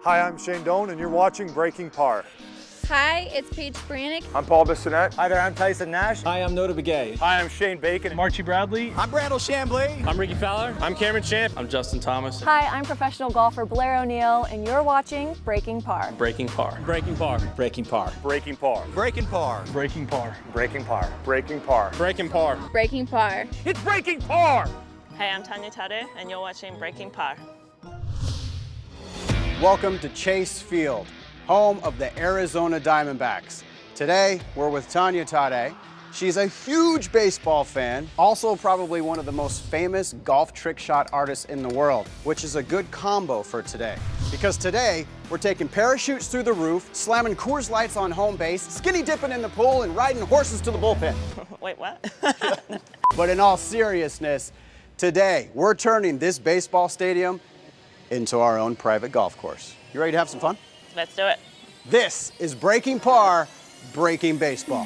Hi, I'm Shane Doan, and you're watching Breaking Par. Hi, it's Paige Brannick. I'm Paul Bissonnette. Hi there, I'm Tyson Nash. Hi, I'm Noda Begay. Hi, I'm Shane Bacon. I'm Archie Bradley. I'm Brandel Chambly. I'm Ricky Fowler. I'm Cameron Champ. I'm Justin Thomas. Hi, I'm professional golfer Blair O'Neill, and you're watching Breaking Par. Breaking Par. Breaking Par. Breaking Par. Breaking Par. Breaking Par. Breaking Par. Breaking Par. Breaking Par. Breaking Par. Breaking Par. It's Breaking Par! Hey, I'm Tania Tare, and you're watching Breaking Par. Welcome to Chase Field, home of the Arizona Diamondbacks. Today, we're with Tania Tare. She's a huge baseball fan, also probably one of the most famous golf trick shot artists in the world, which is a good combo for today. Because today, we're taking parachutes through the roof, slamming Coors Lights on home base, skinny dipping in the pool, and riding horses to the bullpen. Wait, what? But in all seriousness, today, we're turning this baseball stadium into our own private golf course. You ready to have some fun? Let's do it. This is Breaking Par, Breaking Baseball.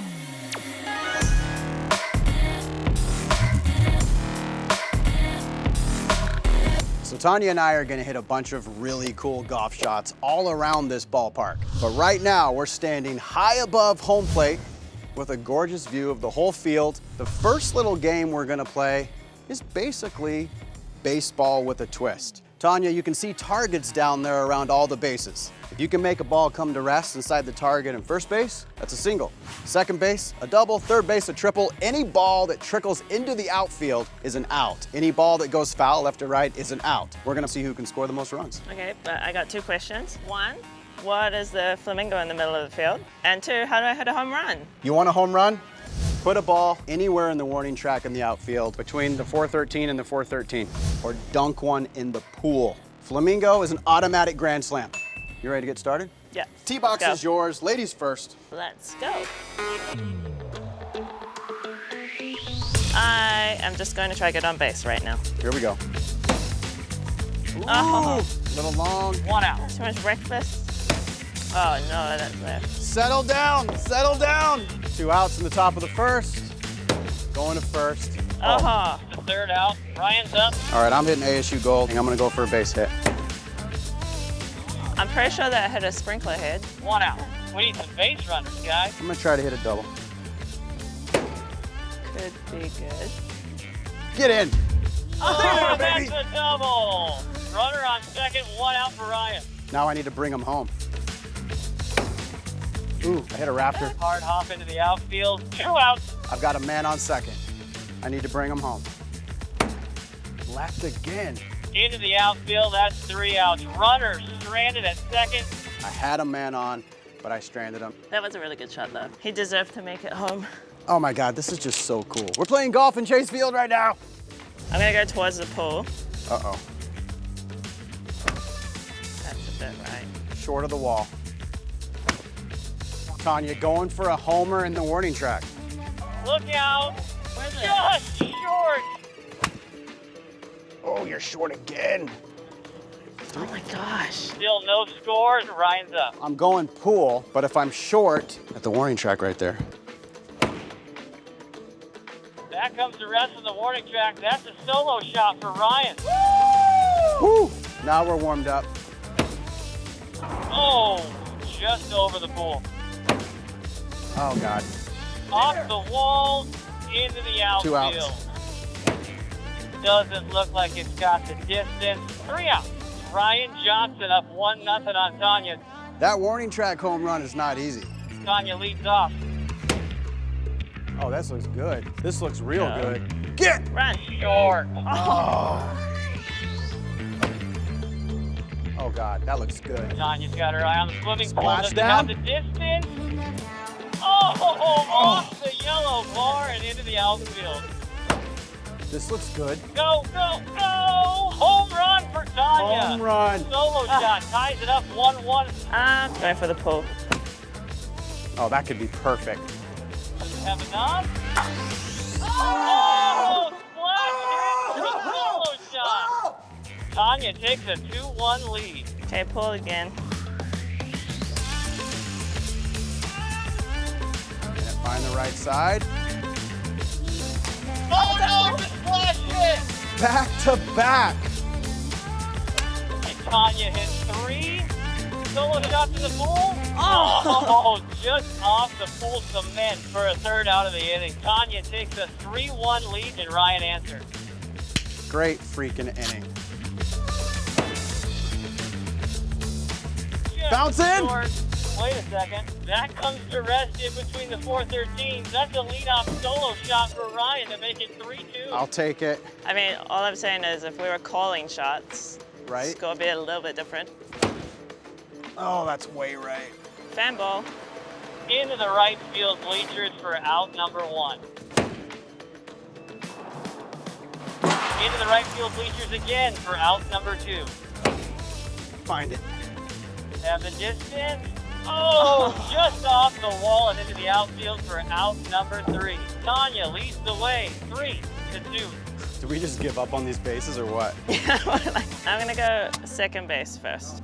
So Tania and I are gonna hit a bunch of really cool golf shots all around this ballpark. But right now, we're standing high above home plate with a gorgeous view of the whole field. The first little game we're gonna play is basically baseball with a twist. Tania, you can see targets down there around all the bases. If you can make a ball come to rest inside the target in first base, that's a single. Second base, a double. Third base, a triple. Any ball that trickles into the outfield is an out. Any ball that goes foul left to right is an out. We're gonna see who can score the most runs. Okay, but I got two questions. One, what is the flamingo in the middle of the field? And two, how do I hit a home run? You want a home run? Put a ball anywhere in the warning track in the outfield between the 413 and the 413, or dunk one in the pool. Flamingo is an automatic grand slam. You ready to get started? Yeah. Tee box Let's is go. yours. Ladies first. Let's go. I am just going to try to get on base right now. Here we go. Oh. Little long. One out. Too much breakfast. Oh, no, that's left. Settle down, settle down. 2 outs in the top of the first. Going to first. Uh-huh. The third out. Ryan's up. All right, I'm hitting ASU gold, and I'm gonna go for a base hit. I'm pretty sure that I hit a sprinkler head. One out. We need some base runners, guys. I'm gonna try to hit a double. Could be good. Get in. Oh, that's a double. Runner on second, one out for Ryan. Now I need to bring him home. Ooh, I hit a raptor. Hard hop into the outfield. 2 outs. I've got a man on second. I need to bring him home. Left again. Into the outfield, that's 3 outs. Runner stranded at second. I had a man on, but I stranded him. That was a really good shot, though. He deserved to make it home. Oh my God, this is just so cool. We're playing golf in Chase Field right now. I'm gonna go towards the pool. Uh-oh. That's a bit right. Short of the wall. Tania going for a homer in the warning track. Look out. Just short. Oh, you're short again. Oh my gosh. Still no scores. Ryan's up. I'm going pool, but if I'm short, at the warning track right there. That comes the rest of the warning track. That's a solo shot for Ryan. Woo! Now we're warmed up. Oh, just over the pool. Oh God. Off the wall, into the outfield. 2 outs. Doesn't look like it's got the distance. 3 outs. Ryan Johnson up 1-0 on Tania. That warning track home run is not easy. Tania leads off. Oh, this looks good. This looks real good. Get! Run. Short. Oh God, that looks good. Tania's got her eye on the swimming pool. Splash Doesn't down. have the distance. Oh, off the yellow bar and into the outfield. This looks good. Go, go, go! Home run for Tania. Home run. Solo shot ties it up 1-1. I'm going for the pool. Oh, that could be perfect. Doesn't have enough. Oh, splash hit for the solo shot. Tania takes a 2-1 lead. Okay, pool again. Find the right side. Oh no, the splash hit! Back to back. And Tania hit 3. solo shots in the pool. Oh, just off the pool cement for a third out of the inning. Tania takes a 3-1 lead and Ryan answers. Great freaking inning. Just Bounce in. short. Wait a second. That comes to rest in between the 413s. That's a leadoff solo shot for Ryan to make it 3-2. I'll take it. I mean, all I'm saying is if we were calling shots, Right? it's going to be a little bit different. Oh, that's way right. Fan ball. Into the right field bleachers for out number 1. Into the right field bleachers again for out number 2. Find it. Have the distance. Oh, just off the wall and into the outfield for out number 3. Tania leads the way, 3-2. Did we just give up on these bases or what? I'm going to go second base first.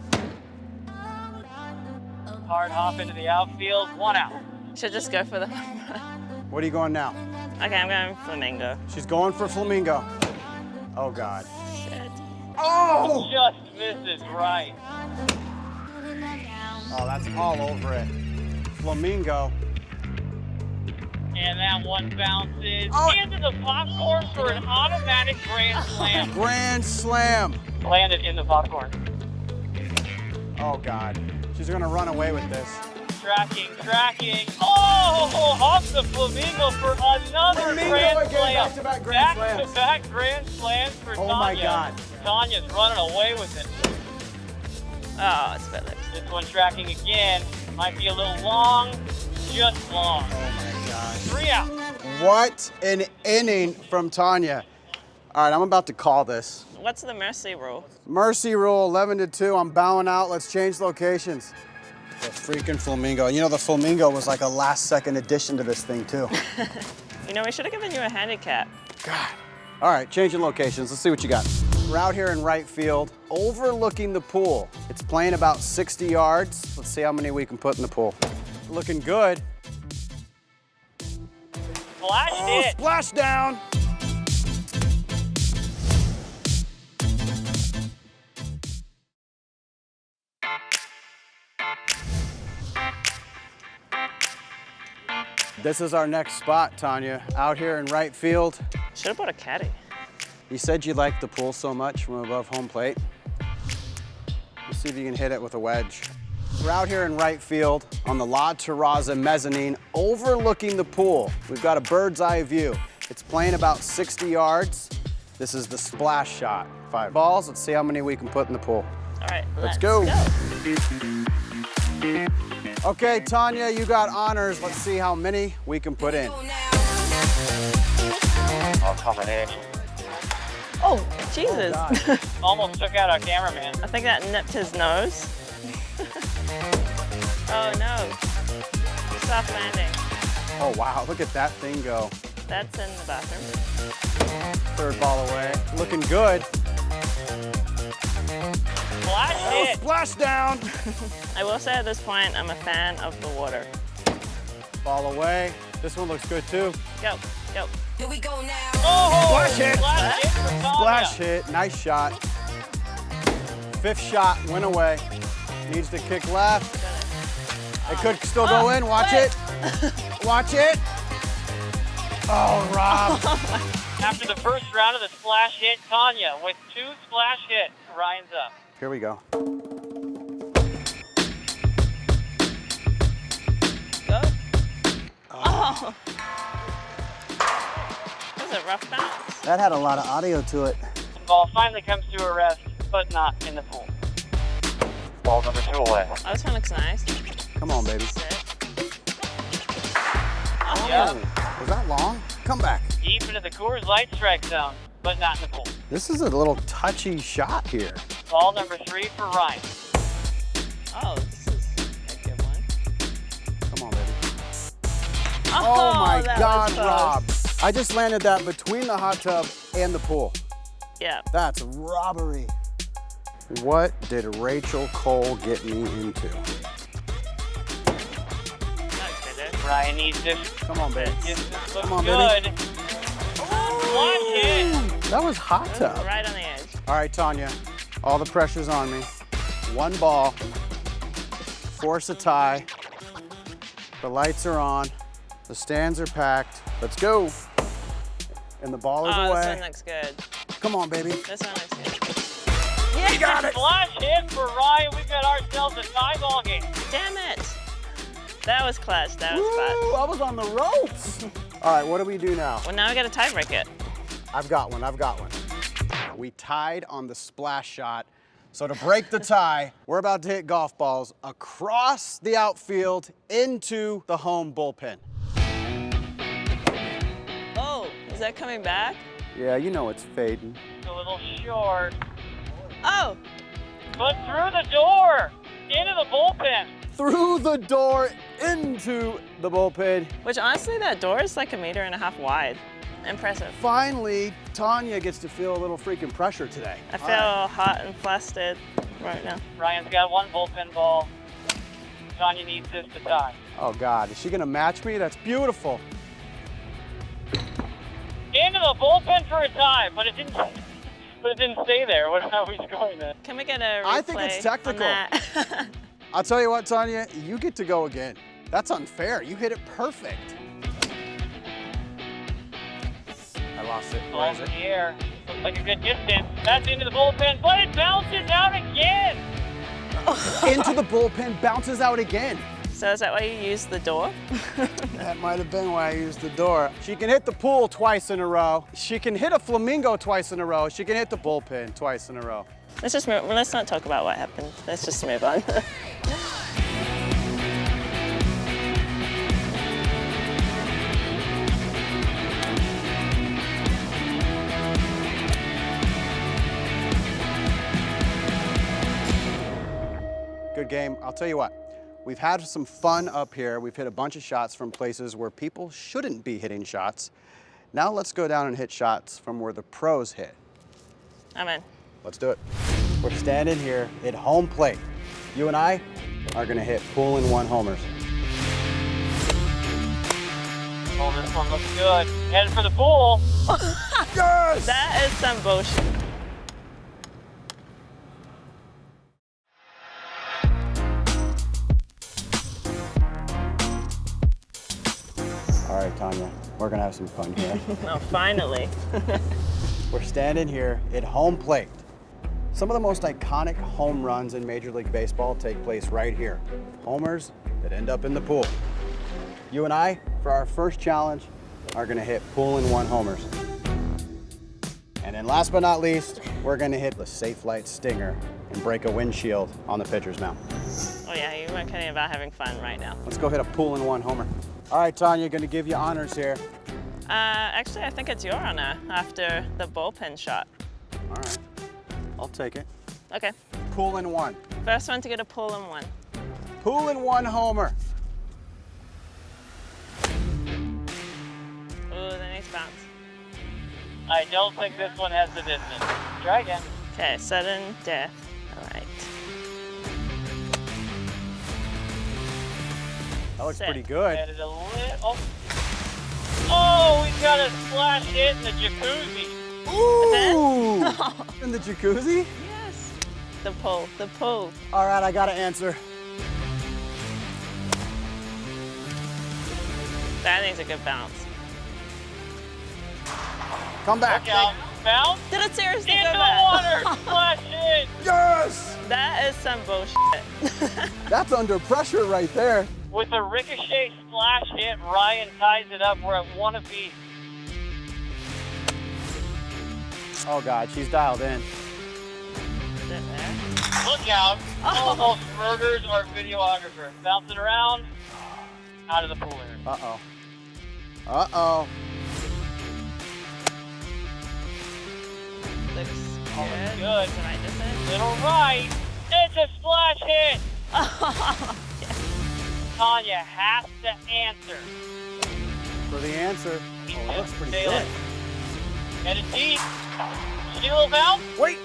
Hard hop into the outfield, 1 out. Should just go for the home run. What are you going now? Okay, I'm going Flamingo. She's going for Flamingo. Oh, God. Shit. Oh! Just misses right. Oh, that's all over it. Flamingo. And that one bounces Oh. into the popcorn for an automatic grand slam. Grand slam. Landed in the popcorn. Oh, God. She's going to run away with this. Tracking. Oh, off the Flamingo for another Flamingo grand again, slam. back-to-back grand slams. Back-to-back grand slams for Tania. Oh, my God. Tania's running away with it. Oh, it's Phillips. This one tracking again. Might be a little long, just long. Oh, my gosh. 3 out. What an inning from Tania. All right, I'm about to call this. What's the mercy rule? Mercy rule, 11-2. I'm bowing out. Let's change locations. The freaking Flamingo. You know, the Flamingo was like a last-second addition to this thing, too. You know, we should have given you a handicap. God. All right, changing locations. Let's see what you got. We're out here in right field, overlooking the pool. It's playing about 60 yards. Let's see how many we can put in the pool. Looking good. Flashed it. Splash down. This is our next spot, Tania. Out here in right field. Should have bought a caddy. You said you liked the pool so much from above home plate. Let's see if you can hit it with a wedge. We're out here in right field on the La Terraza mezzanine overlooking the pool. We've got a bird's eye view. It's playing about 60 yards. This is the splash shot. 5 balls, let's see how many we can put in the pool. All right, Let's go. Okay, Tania, you got honors. Let's see how many we can put in. Oh, combination. Oh, Jesus. Oh, Almost took out our cameraman. I think that nipped his nose. Oh, no. Soft landing. Oh, wow, look at that thing go. That's in the bathroom. 3rd ball away. Looking good. Flashed Oh, it. splash down. I will say at this point, I'm a fan of the water. Ball away. This one looks good too. Go. Oh, Splash hit. Splash hit for Tania. Splash hit. Nice shot. 5th shot. Went away. Needs to kick left. It could still go in. Watch it. Watch it. Oh, Rob. After the first round of the splash hit, Tania with 2 splash hits. Ryan's up. Here we go. Go. Oh. That was a rough bounce. That had a lot of audio to it. Ball finally comes to a rest, but not in the pool. Ball number 2 away. Oh, this one looks nice. Come on, baby. Sit. Oh, Yeah. was that long? Come back. Deep into the Coors Light strike zone, but not in the pool. This is a little touchy shot here. Ball number 3 for Ryan. Oh, this is a good one. Come on, baby. Oh, my that God, was close. Rob. I just landed that between the hot tub and the pool. Yeah. That's robbery. What did Rachel Cole get me into? Ryan needs this. Come on, baby. Looks Come on, good. baby. Splash hit. That was hot tub. Right on the edge. All right, Tania. All the pressure's on me. 1 ball. force a tie. The lights are on. The stands are packed. Let's go. And the ball is Oh, away. this one looks good. Come on, baby. This one looks good. You got it. Flash hit for Ryan. We've got ourselves a tie ball game. Damn it. That was clutch. That was clutch. Woo, I was on the ropes. All right, what do we do now? Well, now we got to tie break it. I've got one. We tied on the splash shot. So to break the tie, we're about to hit golf balls across the outfield into the home bullpen. Oh, is that coming back? Yeah, you know it's fading. A little short. Oh, But through the door. Into the bullpen. Through the door into the bullpen. which honestly, that door is like 1.5 meters wide. Impressive. Finally, Tania gets to feel a little freaking pressure today. I feel hot and flustered right now. Ryan's got one bullpen ball. Tanya needs this to tie. Oh God, is she gonna match me? That's beautiful. Into the bullpen for a tie, but it didn't stay there. How are we scoring that? Can we get a replay I think it's technical. on that? I'll tell you what, Tania, you get to go again. That's unfair. You hit it perfect. I lost it. Where Ball's is in it? the air. Looks like a good distance. That's into the bullpen, but it bounces out again. Into the bullpen, bounces out again. So is that why you use the door? That might have been why I used the door. She can hit the pool twice in a row. She can hit a flamingo twice in a row. She can hit the bullpen twice in a row. Let's just move. Let's not talk about what happened. Let's just move on. Good game. I'll tell you what, we've had some fun up here. We've hit a bunch of shots from places where people shouldn't be hitting shots. Now let's go down and hit shots from where the pros hit. I'm in. Let's do it. We're standing here at home plate. You and I are gonna hit pool-in-one homers. Oh, this one looks good. Headed for the pool. Yes! That is some bullshit. All right, Tania, we're gonna have some fun here. Oh, finally. We're standing here at home plate. Some of the most iconic home runs in Major League Baseball take place right here. Homers that end up in the pool. You and I, for our first challenge, are gonna hit pool-in-one homers. And then last but not least, we're gonna hit the Safe Light Stinger and break a windshield on the pitcher's mound. Oh yeah, you weren't kidding about having fun right now. Let's go hit a pool-in-one homer. All right, Tania, gonna give you honors here. Actually, I think it's your honor after the bullpen shot. All right, I'll take it. Okay, Pool-in-one. first one to get a pull-in-one. Pool-in-one homer. Ooh, the nice bounce. I don't think this one has the distance. Try again. Okay, sudden death. All right. That looks Sick. pretty good. Headed a little. Oh, we've got a splash hit in the jacuzzi. Ooh! In the jacuzzi? Yes. The pull, the pull. All right, I got to answer. That needs a good bounce. Come back. Look out. Bounce Did it seriously into go the back? water. Splash hit. Yes! That is some bullshit. That's under pressure right there. With a ricochet splash hit, Ryan ties it up. We're at one apiece. Oh God, she's dialed in. Is it there? Look out. Oh. Almost murders our videographer. Bouncing around. Out of the pool area. Uh-oh. Uh-oh. Looks Oh, good. looks good. Did I miss it? Little right. It's a splash hit. Oh, Tanya has to answer. For the answer. Oh, that looks pretty Stay good. lit. Headed deep. See a little bounce? Wait!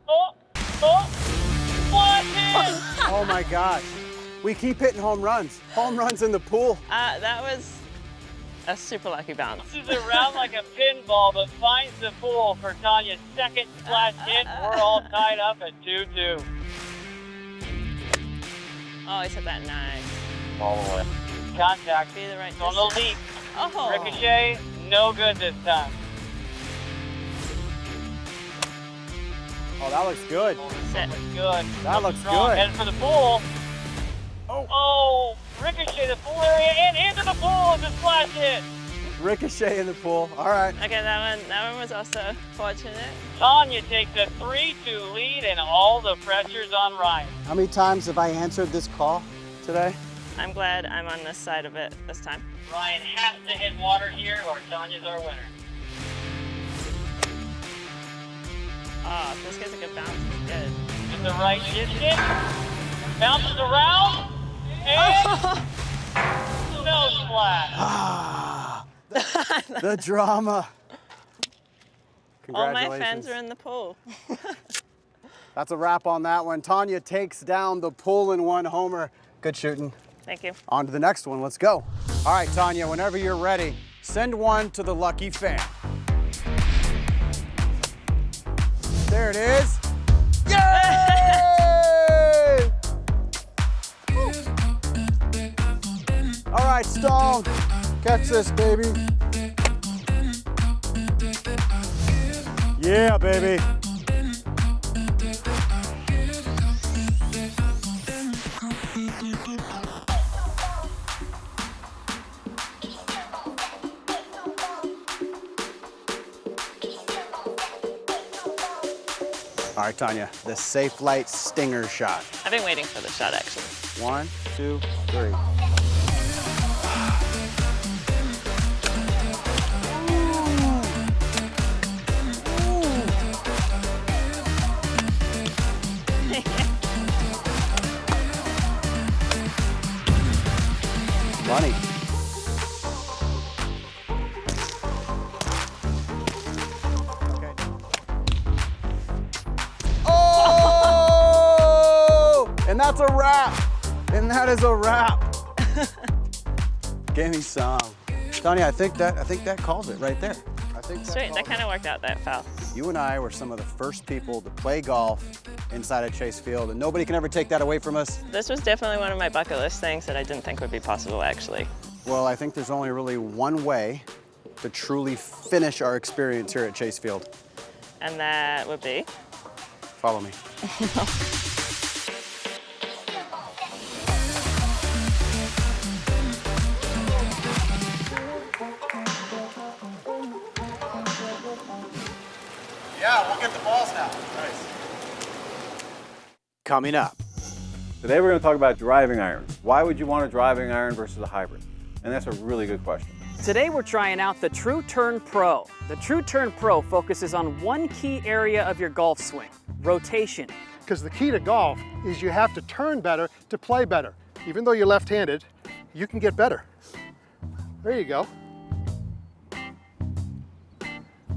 Oh, splash hit. Oh my gosh. We keep hitting home runs. Home runs in the pool. that was a super lucky bounce. This is around like a pinball, but finds the pool for Tanya's second splash hit. We're all tied up at 2-2. Always hit that 9. All the way. Contact. Be the right On the distance. leap. Oh. Ricochet, no good this time. Oh, that looks good. Sit. Looks good. That looks Strong. good. Heading for the pool. Oh, ricochet the pool area and into the pool as a splash hit. Ricochet in the pool. All right. Okay, that one was also fortunate. Tanya takes a 3-2 lead and all the pressure's on Ryan. How many times have I answered this call today? I'm glad I'm on this side of it this time. Ryan has to hit water here or Tanya's our winner. Oh, if this gets a good bounce, it's good. In the right distance. Bounces around. And no splash. Ah, the drama. All my fans are in the pool. That's a wrap on that one. Tanya takes down the pull-in-one homer. Good shooting. Thank you. On to the next one. Let's go. All right, Tanya, whenever you're ready, send one to the lucky fan. There it is. Yay! All right, Stone. Catch this, baby. Yeah, baby. All right, Tanya, the Safe Light Stinger shot. I've been waiting for the shot, actually. 1, 2, 3. Funny. Okay. Oh! And that's a wrap. And that is a wrap. Give me some. Tanya, I think that calls it right there. I think Straight, that kind of worked out, that foul. You and I were some of the first people to play golf inside of Chase Field, and nobody can ever take that away from us. This was definitely one of my bucket list things that I didn't think would be possible, actually. Well, I think there's only really one way to truly finish our experience here at Chase Field. And that would be? Follow me. Yeah, we'll get the balls now. Nice. Coming up. Today we're going to talk about driving irons. Why would you want a driving iron versus a hybrid? And that's a really good question. Today we're trying out the True Turn Pro. The True Turn Pro focuses on one key area of your golf swing, rotation. Because the key to golf is you have to turn better to play better. Even though you're left-handed, you can get better. There you go.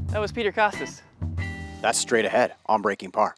That was Peter Kistis. That's straight ahead on Breaking Par.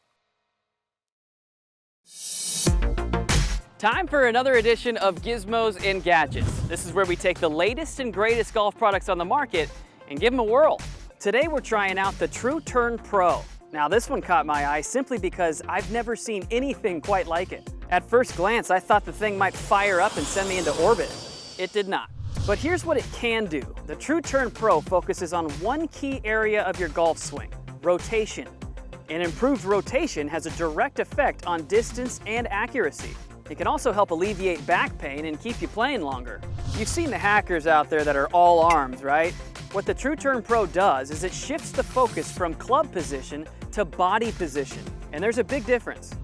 Time for another edition of Gizmos and Gadgets. This is where we take the latest and greatest golf products on the market and give them a whirl. Today we're trying out the True Turn Pro. Now this one caught my eye simply because I've never seen anything quite like it. At first glance, I thought the thing might fire up and send me into orbit. It did not. But here's what it can do. The True Turn Pro focuses on one key area of your golf swing, rotation. An improved rotation has a direct effect on distance and accuracy. It can also help alleviate back pain and keep you playing longer. You've seen the hackers out there that are all arms, right? What the True Turn Pro does is it shifts the focus from club position to body position, and there's a big difference.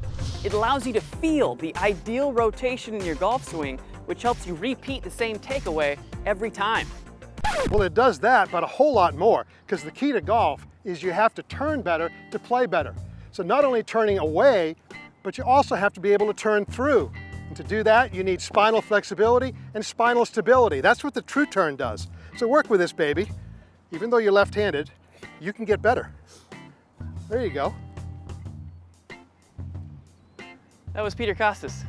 It allows you to feel the ideal rotation in your golf swing, which helps you repeat the same takeaway every time. Well, it does that, but a whole lot more, because the key to golf is you have to turn better to play better. So not only turning away, but you also have to be able to turn through. And to do that, you need spinal flexibility and spinal stability. That's what the True Turn does. So work with this, baby. Even though you're left-handed, you can get better. There you go. That was Peter Kistis.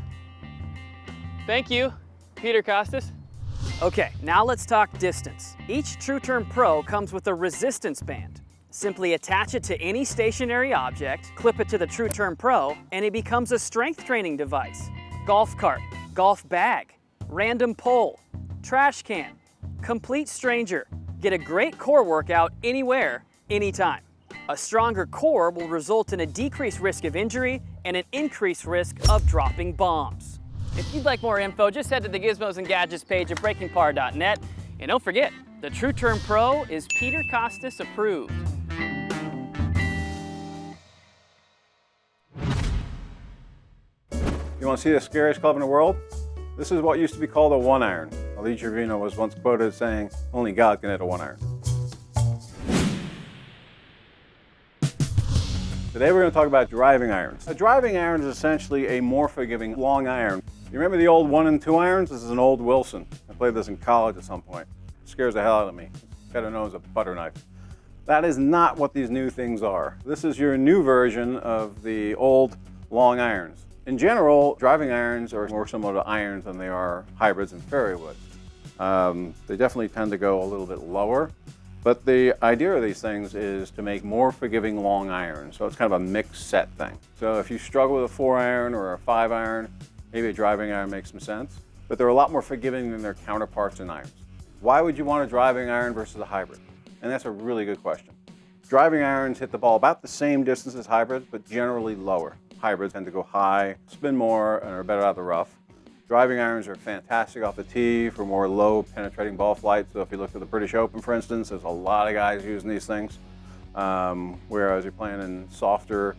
Thank you, Peter Kistis. Okay, now let's talk distance. Each True Turn Pro comes with a resistance band. Simply attach it to any stationary object, clip it to the True Turn Pro, and it becomes a strength training device. Golf cart, golf bag, random pole, trash can, complete stranger. Get a great core workout anywhere, anytime. A stronger core will result in a decreased risk of injury and an increased risk of dropping bombs. If you'd like more info, just head to the Gizmos and Gadgets page at breakingpar.net. And don't forget, the True Turn Pro is Peter Kistis approved. You want to see the scariest club in the world? This is what used to be called a 1-iron. Ali Trevino was once quoted as saying, "Only God can hit a 1-iron." Today we're going to talk about driving irons. A driving iron is essentially a more forgiving long iron. You remember the old 1 and 2 irons? This is an old Wilson. I played this in college at some point. It scares the hell out of me. It's better known as a butter knife. That is not what these new things are. This is your new version of the old long irons. In general, driving irons are more similar to irons than they are hybrids and fairway woods. They definitely tend to go a little bit lower, but the idea of these things is to make more forgiving long irons. So it's kind of a mixed set thing. So if you struggle with a 4-iron or a 5-iron, maybe a driving iron makes some sense, but they're a lot more forgiving than their counterparts in irons. Why would you want a driving iron versus a hybrid? And that's a really good question. Driving irons hit the ball about the same distance as hybrids, but generally lower. Hybrids tend to go high, spin more, and are better out of the rough. Driving irons are fantastic off the tee for more low penetrating ball flight. So if you look at the British Open, for instance, there's a lot of guys using these things. Whereas you're playing in softer,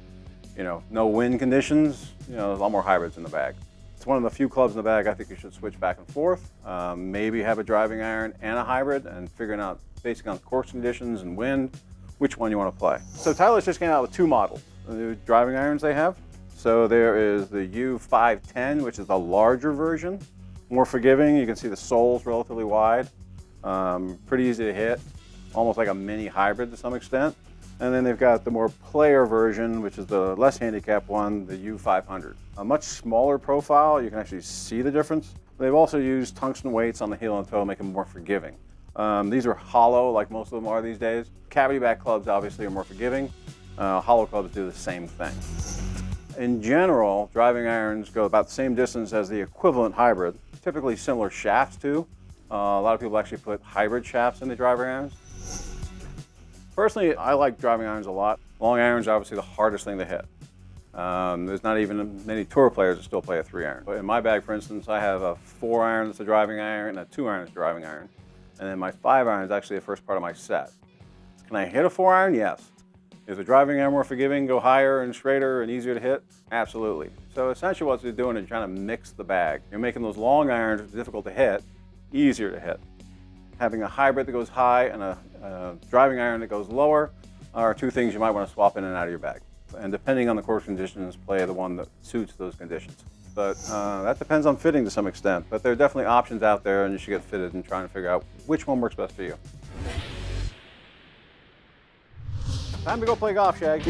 no wind conditions, there's a lot more hybrids in the bag. It's one of the few clubs in the bag I think you should switch back and forth. Maybe have a driving iron and a hybrid, and figuring out, based on course conditions and wind, which one you want to play. So Tyler's just came out with 2 models, the new driving irons they have. So there is the U510, which is the larger version, more forgiving. You can see the sole's relatively wide, pretty easy to hit, almost like a mini hybrid to some extent. And then they've got the more player version, which is the less handicapped one, the U500. A much smaller profile, you can actually see the difference. They've also used tungsten weights on the heel and toe, make them more forgiving. These are hollow, like most of them are these days. Cavity back clubs obviously are more forgiving. Hollow clubs do the same thing. In general, driving irons go about the same distance as the equivalent hybrid, typically similar shafts too. A lot of people actually put hybrid shafts in the driving irons. Personally, I like driving irons a lot. Long irons are obviously the hardest thing to hit. There's not even many tour players that still play a 3-iron. But in my bag, for instance, I have a 4-iron that's a driving iron and a 2-iron that's a driving iron. And then my 5-iron is actually the first part of my set. Can I hit a 4-iron? Yes. Is the driving iron more forgiving, go higher and straighter and easier to hit? Absolutely. So essentially what you're doing is you're trying to mix the bag. You're making those long irons difficult to hit, easier to hit. Having a hybrid that goes high and a driving iron that goes lower are 2 things you might want to swap in and out of your bag. And depending on the course conditions, play the one that suits those conditions. But that depends on fitting to some extent. But there are definitely options out there, and you should get fitted and trying to figure out which one works best for you. Time to go play golf, Shag.